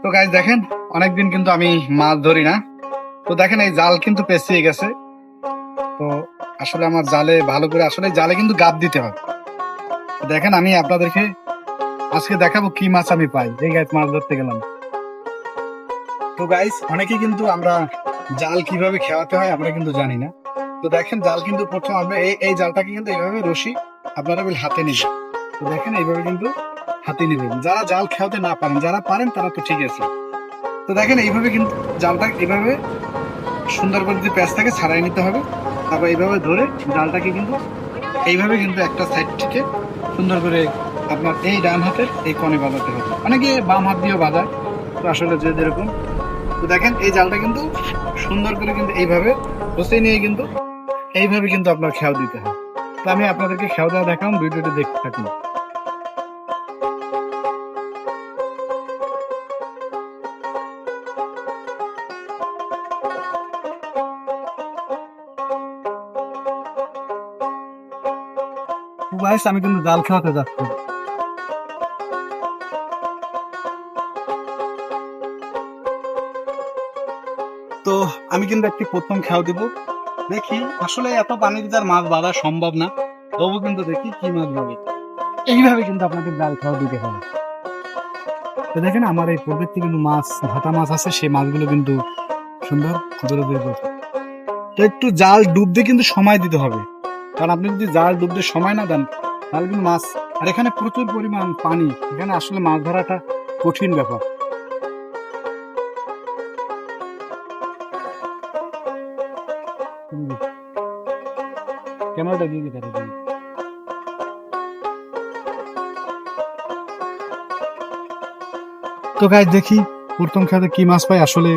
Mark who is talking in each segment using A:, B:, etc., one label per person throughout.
A: তো গাইস দেখেন, অনেকদিন কিন্তু আমি মাছ ধরি না। তো দেখেন এই জাল কিন্তু পেঁচিয়ে গেছে। তো আসলে আমার জালে ভালো করে আসলে জালে কিন্তু গাদ দিতে হবে। তো দেখেন আমি আপনাদেরকে আজকে দেখাবো কি মাছ আমি পাই। এই গাইস মাছ ধরতে গেলাম। তো গাইস অনেকেই কিন্তু আমরা জাল কিভাবে খেওয়াতে হয় আমরা কিন্তু জানি না। তো দেখেন জাল কিন্তু প্রথম আমরা এই জালটাকে কিন্তু এইভাবে রশি আপনারা হাতে নেবেন। তো দেখেন এইভাবে কিন্তু হাতে নেবেন। যারা জাল খেওয়াতে না পারেন, যারা পারেন তারা তো ঠিক আছে। তো দেখেন এইভাবে কিন্তু জালটা এইভাবে সুন্দর করে যদি প্যাঁচটাকে ছাড়াই নিতে হবে। তারপর এইভাবে ধরে জালটাকে কিন্তু এইভাবে কিন্তু একটা সাইড থেকে সুন্দর করে আপনার এই ডান হাতের এই কোণে বাঁধাতে হবে। অনেকে বাম হাত দিয়েও বাঁধায়, তো আসলে যে যেরকম। তো দেখেন এই জালটা কিন্তু সুন্দর করে কিন্তু এইভাবে বসে নিয়ে কিন্তু এইভাবে কিন্তু আপনার খেয়াল দিতে হয়। তো আমি আপনাদেরকে খেয়াল দেওয়া দেখালাম, ভিডিওটি দেখতে থাকুন। গাইস আমি কিন্তু জাল খেলাতে যাচ্ছি। তো আমি কিন্তু একটি প্রথম খেয়াল দিব, দেখি আসলে এত পানির ভিতর মাছ বাঁধা সম্ভব না, তবু কিন্তু দেখি কি মাছ বাঁধে। এইভাবে কিন্তু আপনাদের জাল খেয়াল দিতে হবে। তো দেখেন আমার এই প্রবৃত্তি কিন্তু মাছ ভাটা মাছ আছে, সেই মাছগুলো কিন্তু সুন্দর দূরে দূরে করছে। তো একটু জাল ডুবতে কিন্তু সময় দিতে হবে, কারণ আপনি যদি জাল ডুবতে সময় না দেন তাহলে কিন্তু মাছ, আর এখানে প্রচুর পরিমাণ পানি, এখানে আসলে মাছ ধরাটা কঠিন ব্যাপার। ক্যামেরাটা দিয়ে দিতে হবে। তো গাইস দেখি প্রথম খেতে কি মাছ পাই। আসলে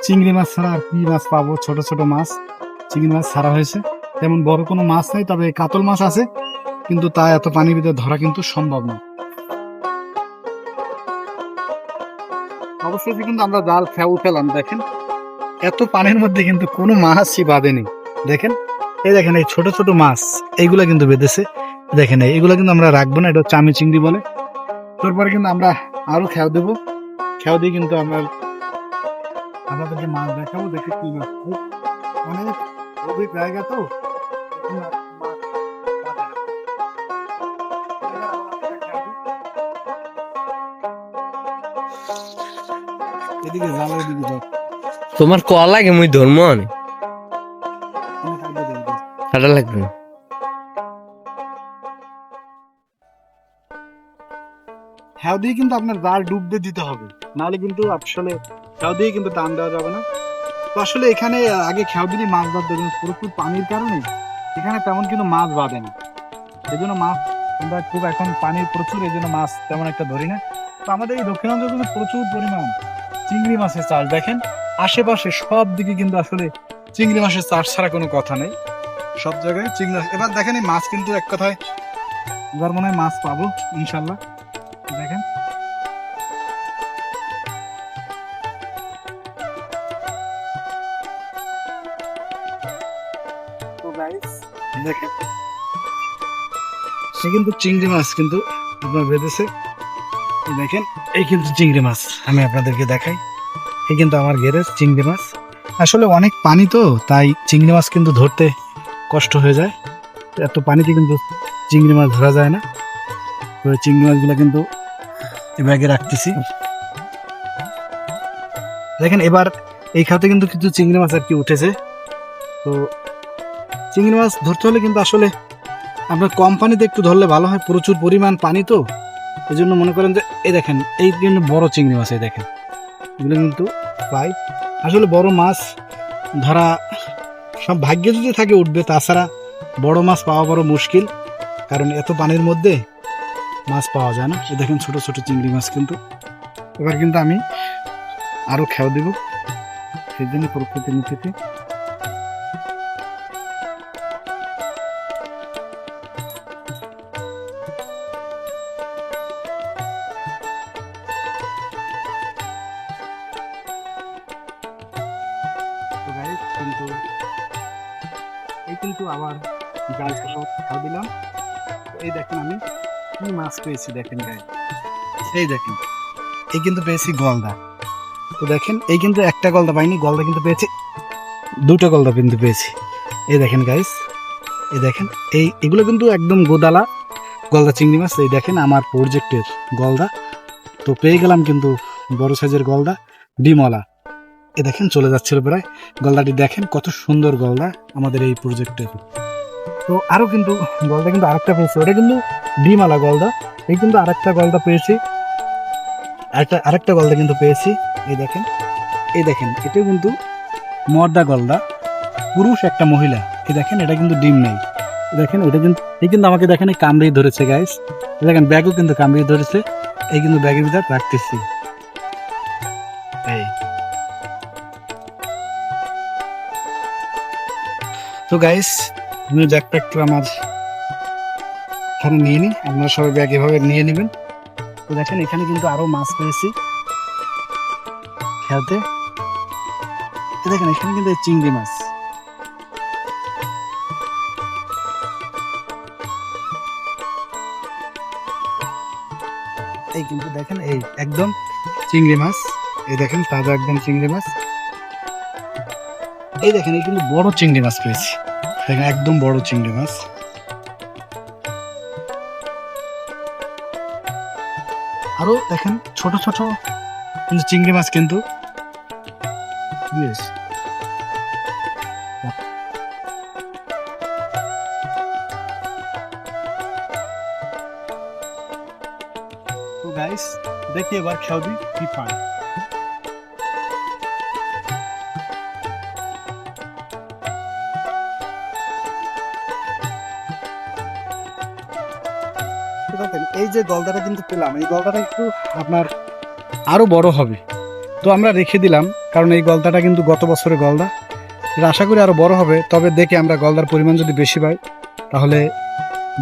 A: চিংড়ি মাছ ছাড়া আর কি মাছ পাবো, ছোট ছোট মাছ চিংড়ি মাছ ছাড়া হয়েছে, তেমন বড় কোনো মাছ নাই, তবে কাতল মাছ আছে, কিন্তু তা এত পানির ভিতরে ধরা কিন্তু সম্ভব না। অবশ্যই কিন্তু আমরা জাল খেয়ে উঠেলাম, দেখেন এত পানির মধ্যে কিন্তু কোনো মাছই বাঁধেনি। দেখেন এই দেখেন এই ছোট ছোট মাছ এইগুলা কিন্তু বেঁধেছে। দেখেন এইগুলা কিন্তু আমরা রাখবো না, এটা চামি চিংড়ি বলে। তারপরে কিন্তু আমরা আরো খেয়াল দেবো, খেয়াল দিয়ে কিন্তু আমরা আপনাদেরকে মাছ দেখাবো, দেখে কি মাছ। অনেক গভীর জায়গা তো এদিকে জাল এদিকে যাও।
B: তোমার ক লাগে মুই ধর্ম কাটা লাগবে।
A: হ্যাঁ দিয়ে কিন্তু আপনার জাল ডুবতে দিতে হবে, নাহলে কিন্তু আসলে খেয়াল দিয়ে কিন্তু টান দেওয়া যাবে না। তো আসলে এখানে আগে খেয়াল দিলে মাছ ধরতে হবে, প্রচুর পানির কারণে এখানে তেমন কিন্তু মাছ বাঁধে না। এই জন্য মাছ আমরা খুব এখন পানির প্রচুর, এই জন্য মাছ তেমন একটা ধরি না। তো আমাদের এই দক্ষিণাঞ্চল কিন্তু প্রচুর পরিমাণ চিংড়ি মাছের চাষ। দেখেন আশেপাশে সব দিকে কিন্তু আসলে চিংড়ি মাছের চাষ ছাড়া কোনো কথা নেই, সব জায়গায় চিংড়ি মাছ। এবার দেখেন এই মাছ কিন্তু এক কথায় এবার মনে হয় মাছ পাবো ইনশাল্লাহ। দেখেন তো গাইস দেখেন সে কিন্তু চিংড়ি মাছ কিন্তু আপনার বেঁধেছে। দেখেন এই কিন্তু চিংড়ি মাছ, আমি আপনাদেরকে দেখাই। এই কিন্তু আমার ঘেরের চিংড়ি মাছ। আসলে অনেক পানি তো, তাই চিংড়ি মাছ কিন্তু ধরতে কষ্ট হয়ে যায়। এত পানিতে কিন্তু চিংড়ি মাছ ধরা যায় না। তো চিংড়ি মাছগুলো কিন্তু এ ব্যাগে রাখতেছি। দেখেন এবার এই খাতে কিন্তু কিছু চিংড়ি মাছ আর কি উঠেছে। তো চিংড়ি মাছ ধরতে হলে কিন্তু আসলে আপনার কম পানিতে একটু ধরলে ভালো হয়, প্রচুর পরিমাণ পানি তো, এই জন্য মনে করেন যে এই দেখেন এই কিন্তু বড় চিংড়ি মাছ, এই দেখেন এগুলো কিন্তু পাই। আসলে বড় মাছ ধরা সব ভাগ্যে যদি থাকে উঠবে, তাছাড়া বড় মাছ পাওয়া বড় মুশকিল, কারণ এত পানির মধ্যে মাছ পাওয়া যায় না। এই দেখেন ছোট ছোট চিংড়ি মাছ কিন্তু। এবার কিন্তু আমি আরো খেয়াল দেব, সেই জন্য প্রকৃতি নিতে। কিন্তু এই কিন্তু আবার জাল খাওয়া দিলাম। এই দেখেন আমি কি মাছ পেয়েছি, দেখেন গায়ে এই দেখেন এই কিন্তু পেয়েছি গলদা। তো দেখেন এই কিন্তু একটা গলদা পাইনি, গলদা কিন্তু পেয়েছি, দুটো গলদা কিন্তু পেয়েছি। এই দেখেন গাইস, এই দেখেন এগুলো কিন্তু একদম গোদালা গলদা চিংড়ি মাছ। এই দেখেন আমার প্রজেক্টের গলদা, তো পেয়ে গেলাম কিন্তু বড় সাইজের গলদা, ডিমওয়ালা। এ দেখেন চলে যাচ্ছিল প্রায়, গলদাটি দেখেন কত সুন্দর গলদা আমাদের এই প্রজেক্টের। তো আরো কিন্তু গলদা কিন্তু আরেকটা পেয়েছি, ওটা কিন্তু ডিমওয়ালা গলদা। এই কিন্তু আরেকটা গলদা পেয়েছি, আরেকটা গলদা কিন্তু পেয়েছি। এই দেখেন, এই দেখেন এটাও কিন্তু মর্দা গলদা, পুরুষ একটা মহিলা। এই দেখেন এটা কিন্তু ডিম নেই। দেখেন এটা কিন্তু আমাকে দেখেন এই কামড়িয়ে ধরেছে গাইস। দেখেন ব্যাগও কিন্তু কামড়িয়ে ধরেছে, এই কিন্তু ব্যাগের ভিতর রাখতেছি। এই তো গাইস, আমি ব্যাগটা একটু আমার এখানে নিয়ে নিই, আপনারা সবাই ব্যাগ এভাবে নিয়ে নেবেন। তো দেখেন এখানে কিন্তু আরো মাছ পেয়েছি খেলতে। দেখেন এখানে কিন্তু চিংড়ি মাছ। এই কিন্তু দেখেন এই একদম চিংড়ি মাছ, এই দেখেন তাজা একদম চিংড়ি মাছ। এই দেখেন এই কিন্তু বড় চিংড়ি মাছ পেয়েছি, দেখেন একদম বড় চিংড়ি মাছ। আরো দেখেন ছোট ছোট কিন্তু চিংড়ি মাছ কিন্তু Yes. তো গাইস দেখি এবার খেলবি কি পাই। এই যে গলদাটা কিন্তু পেলাম, এই গলদাটা একটু আপনার আরো বড় হবে, তো আমরা রেখে দিলাম, কারণ এই গলদাটা কিন্তু গত বছরের গলদা, এটা আশা করি আরো বড় হবে। তবে দেখি আমরা গলদার পরিমাণ যদি বেশি পাই তাহলে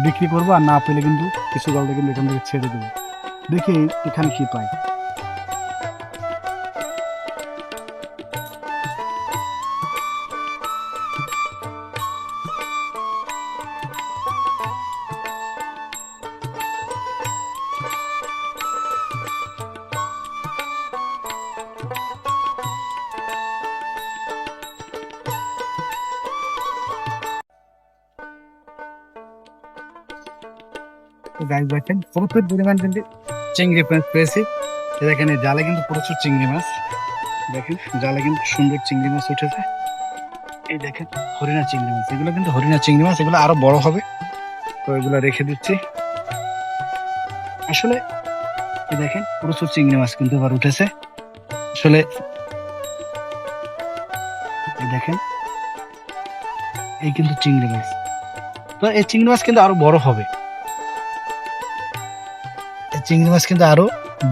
A: বিক্রি করবো, আর না পেলে কিন্তু কিছু গলদা কিন্তু এখান থেকে ছেড়ে দেবো। দেখি এখানে কি পাই। গাছ দেখেন প্রচুর পরিমাণ কিন্তু চিংড়ি মাছ পেয়েছি। দেখেন এই জালে কিন্তু প্রচুর চিংড়ি মাছ, দেখেন জালে কিন্তু সুন্দর চিংড়ি মাছ উঠেছে। এই দেখেন হরিণা চিংড়ি মাছ, এগুলো কিন্তু হরিণা চিংড়ি মাছ, এগুলো আরো বড় হবে, তো এগুলো রেখে দিচ্ছি। আসলে এই দেখেন প্রচুর চিংড়ি মাছ কিন্তু এবার উঠেছে। আসলে এই দেখেন এই কিন্তু চিংড়ি মাছ, তো এই চিংড়ি মাছ কিন্তু আরো বড় হবে, এই চিংড়ি মাছ কিন্তু আরো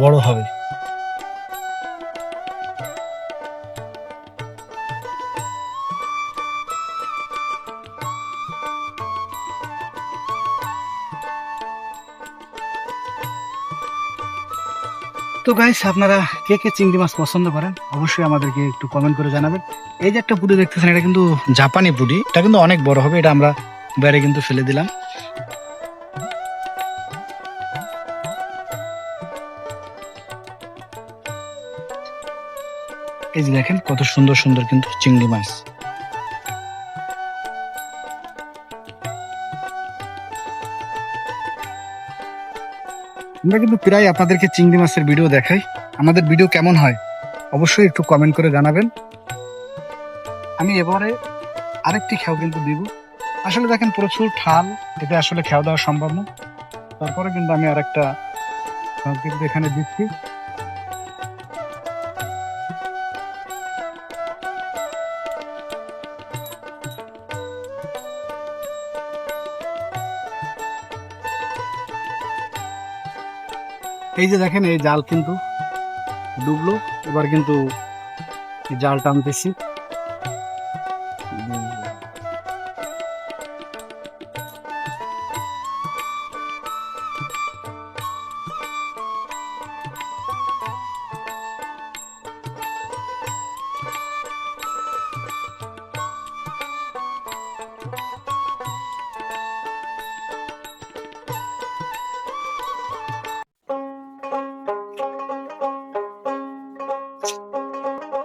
A: বড় হবে। তো গাইস আপনারা কে কে চিংড়ি মাছ পছন্দ করেন অবশ্যই আমাদেরকে একটু কমেন্ট করে জানাবেন। এই যে একটা পুঁটি দেখতেছেন, এটা কিন্তু জাপানি পুঁটি, এটা কিন্তু অনেক বড় হবে, এটা আমরা বাইরে কিন্তু ফেলে দিলাম। এই যে দেখেন কত সুন্দর সুন্দর কিন্তু চিংড়ি মাছ। আমরা কিন্তু প্রায় আপনাদেরকে চিংড়ি মাছের ভিডিও দেখাই, আমাদের ভিডিও কেমন হয় অবশ্যই একটু কমেন্ট করে জানাবেন। আমি এবারে আরেকটি খেয়াও কিন্তু দিব। আসলে দেখেন প্রচুর ঠাল, এটা আসলে খেয়াও দেওয়া সম্ভব না, তারপরে কিন্তু আমি আরেকটা খেয়াও কিন্তু এখানে দিচ্ছি। এই যে দেখেন এই জাল কিন্তু ডুবলো, এবার কিন্তু এই জাল টানতেছি।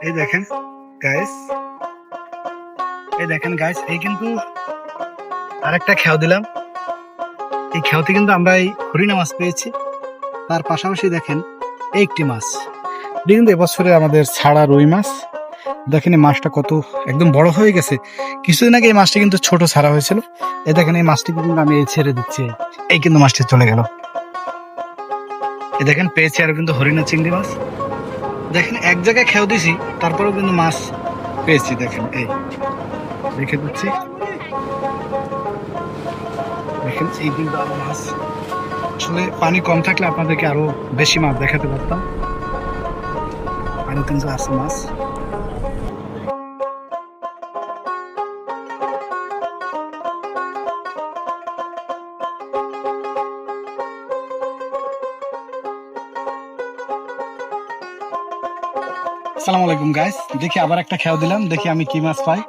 A: এই দেখেন গাইস, এই কিন্তু আরেকটা খেয়াও দিলাম। এই খেয়াতে কিন্তু আমরা এই হরিণা মাছ পেয়েছি। তার পাশাপাশি দেখেন এই একটি মাছ, এটা কিন্তু এবছরে আমাদের ছাড়া রুই মাছ। দেখেন এই মাছটা কত একদম বড় হয়ে গেছে। কিছুদিন আগে এই মাছটি কিন্তু ছোট ছাড়া হয়েছিল। এই দেখেন এই মাছটি কিন্তু আমি এই ছেড়ে দিচ্ছি, এই কিন্তু মাছটি চলে গেল। এই দেখেন পেয়েছি আর কিন্তু হরিণা চিংড়ি মাছ। দেখেন এক জায়গায় খেয়াও দিছি, তারপরেও কিন্তু মাছ পেয়েছি। দেখেন এই রেখে দিচ্ছি, দেখেন এই কিন্তু আরো মাছ। আসলে পানি কম থাকলে আপনাদেরকে আরো বেশি মাছ দেখাতে পারতাম। আরো কিন্তু আছে মাছ। আসসালামু আলাইকুম গাইস, দেখি আবার একটা খেয়াল দিলাম, দেখি আমি কি মাছ পাই।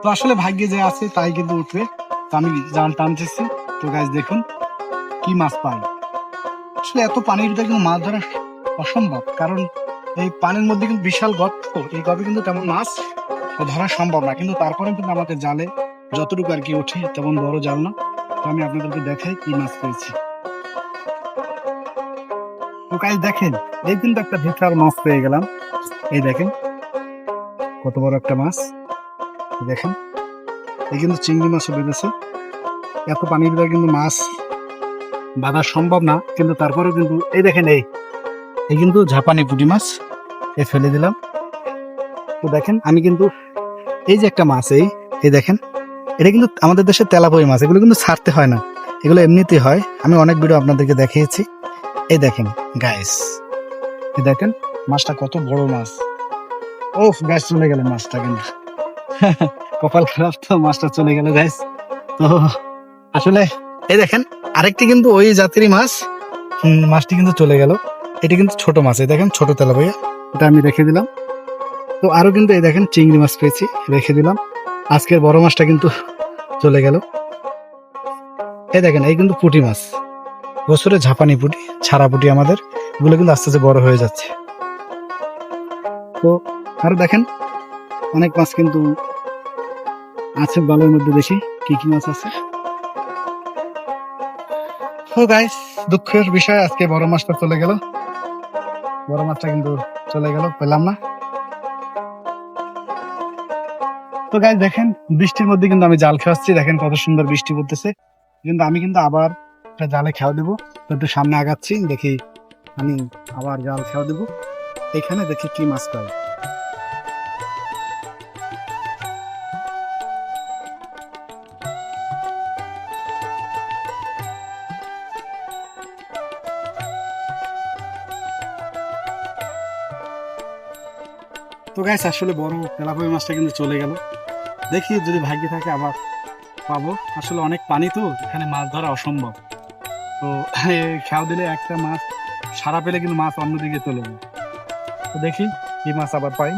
A: তো আসলে ভাগ্যে যে আছে তাই কিন্তু উঠবে। তো আমি জাল টানতেছি, তো গাইস দেখুন কি মাছ পাই। আসলে এত পানির ভিতরে কিন্তু মাছ ধরা অসম্ভব, কারণ এই পানির মধ্যে কিন্তু বিশাল গর্ত। এই গর্তে কিন্তু তেমন মাছ ধরা সম্ভব না, কিন্তু তারপরে কিন্তু আমাদের জালে যতটুকু আর কি ওঠে, তেমন বড় জাল না। তো আমি আপনাদেরকে দেখাই কি মাছ পেয়েছি। তো গাইস দেখেন, এই কিন্তু একটা ভিতরার মাছ পেয়ে গেলাম। এই দেখেন কত বড় একটা মাছ। দেখেন এই কিন্তু চিংড়ি মাছও বেঁধেছে। এত পানির ভিতরে কিন্তু মাছ বাঁধা সম্ভব না, কিন্তু তারপরেও কিন্তু এই দেখেন এই কিন্তু ঝাপানি পুঁটি মাছ এ ফেলে দিলাম। তো দেখেন আমি কিন্তু এই যে একটা মাছ, এই দেখেন এটা কিন্তু আমাদের দেশে তেলাপই মাছ। এগুলো কিন্তু ছাড়তে হয় না, এগুলো এমনিতেই হয়। আমি অনেক ভিডিও আপনাদেরকে দেখিয়েছি। এই দেখেন গাইস, এই দেখেন মাছটা কত বড় মাছ। ও গাইস চলে গেল মাছটা, কিন্তু কপাল খারাপ, তো মাছটা চলে গেল গাইস। তো আসলে এই দেখেন আরেকটি কিন্তু ওই জাতেরই মাছ। মাছটি কিন্তু চলে গেল। এটি কিন্তু ছোট মাছ, এই দেখেন ছোট তেলাপিয়া, এটা আমি রেখে দিলাম। তো আরো কিন্তু এই দেখেন চিংড়ি মাছ পেয়েছি, রেখে দিলাম। আজকের বড় মাছটা কিন্তু চলে গেল। এই দেখেন এই কিন্তু পুঁটি মাছ, বছরে ঝাপানি পুঁটি, ছাড়া পুঁটি আমাদের, এগুলো কিন্তু আস্তে আস্তে বড় হয়ে যাচ্ছে। তো আরো দেখেন অনেক মাছ কিন্তু আছে বালের মধ্যে, দেখি কি কি মাছ আছে। তো গাইস দুঃখের বিষয়, আজকে বড় মাছটা চলে গেল। বড় মাছটা কিন্তু চলে গেল, পেলাম না। তো গাইস দেখেন বৃষ্টির মধ্যে কিন্তু আমি জাল খাওয়াচ্ছি, দেখেন কত সুন্দর বৃষ্টি পড়তেছে। কিন্তু আমি কিন্তু আবার একটা জালে খেয়া দেবো। তো একটু সামনে আগাচ্ছি, দেখি আমি আবার জাল খেয়া দেবো। এখানে দেখি কি মাছ পাই। তো গাইস আসলে বড় তেলাপিয়া মাছটা কিন্তু চলে গেল। দেখি যদি ভাগ্যে থাকে আবার পাবো। আসলে অনেক পানি তো, এখানে মাছ ধরা অসম্ভব। তো খেয়াল দিলে একটা মাছ সারা পেলে কিন্তু মাছ অন্যদিকে চলে যায়। তো দেখি কি মাছ আবার পাই।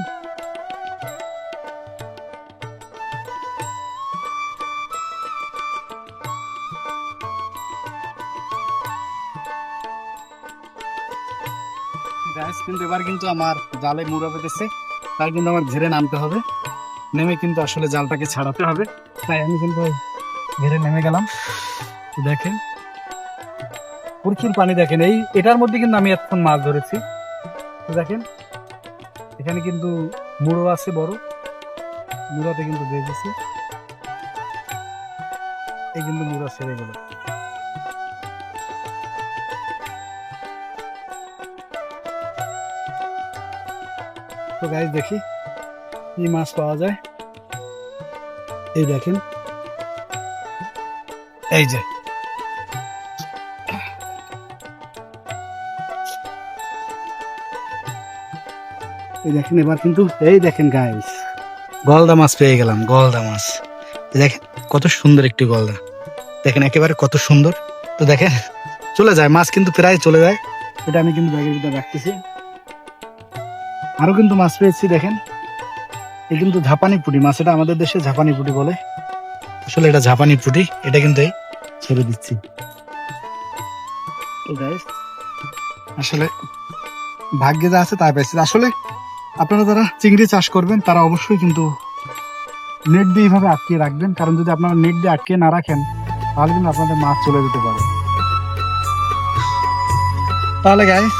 A: গাইস কিন্তু এবার কিন্তু আমার জালে মুড়া পেতেছে, তাই কিন্তু আমার ঘেরে নামতে হবে। নেমে কিন্তু আসলে জালটাকে ছাড়াতে হবে, তাই আমি কিন্তু ঘেরে নেমে গেলাম। তো দেখেন প্রচুর পানি, দেখেন এটার মধ্যে কিন্তু আমি এতক্ষণ মাছ ধরেছি। তো দেখেন এখানে কিন্তু মুড়ো আছে বড়, মুড়াতে কিন্তু বেঁধেছি। এই কিন্তু মুড়া ছেড়ে গেল। তো গাইস দেখি কি মাছ পাওয়া যায়। এই দেখেন এই যে, এই দেখেন এবার কিন্তু এই দেখেন গাইস গলদা মাছ পেয়ে গেলাম, গলদা মাছ। এই দেখেন কত সুন্দর একটি গলদা, দেখেন একেবারে কত সুন্দর। তো দেখেন চলে যায় মাছ, কিন্তু প্রায় চলে যায়। এটা আমি কিন্তু ব্যাগের ভিতরে রাখতেছি। আরো কিন্তু মাছ পেয়েছি, দেখেন এই কিন্তু ঝাপানি পুঁটি মাছ, এটা আমাদের দেশে ঝাপানি পুঁটি বলে। আসলে এটা ঝাপানি পুঁটি, এটা কিন্তু এই ছেড়ে দিচ্ছি। তো গাইস আসলে ভাগ্যে যা আছে তাই পাইছি। আসলে আপনারা যারা চিংড়ি চাষ করবেন তারা অবশ্যই কিন্তু নেট দিয়ে এইভাবে আটকে রাখবেন, কারণ যদি আপনারা নেট দিয়ে আটকে না রাখেন তাহলে কিন্তু আপনাদের মাছ চলে যেতে পারে। তাহলে গাইস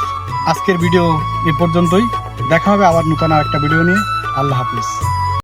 A: আজকের ভিডিও এ পর্যন্তই, দেখা হবে আবার নতুন আর একটা ভিডিও নিয়ে। আল্লাহ হাফিজ।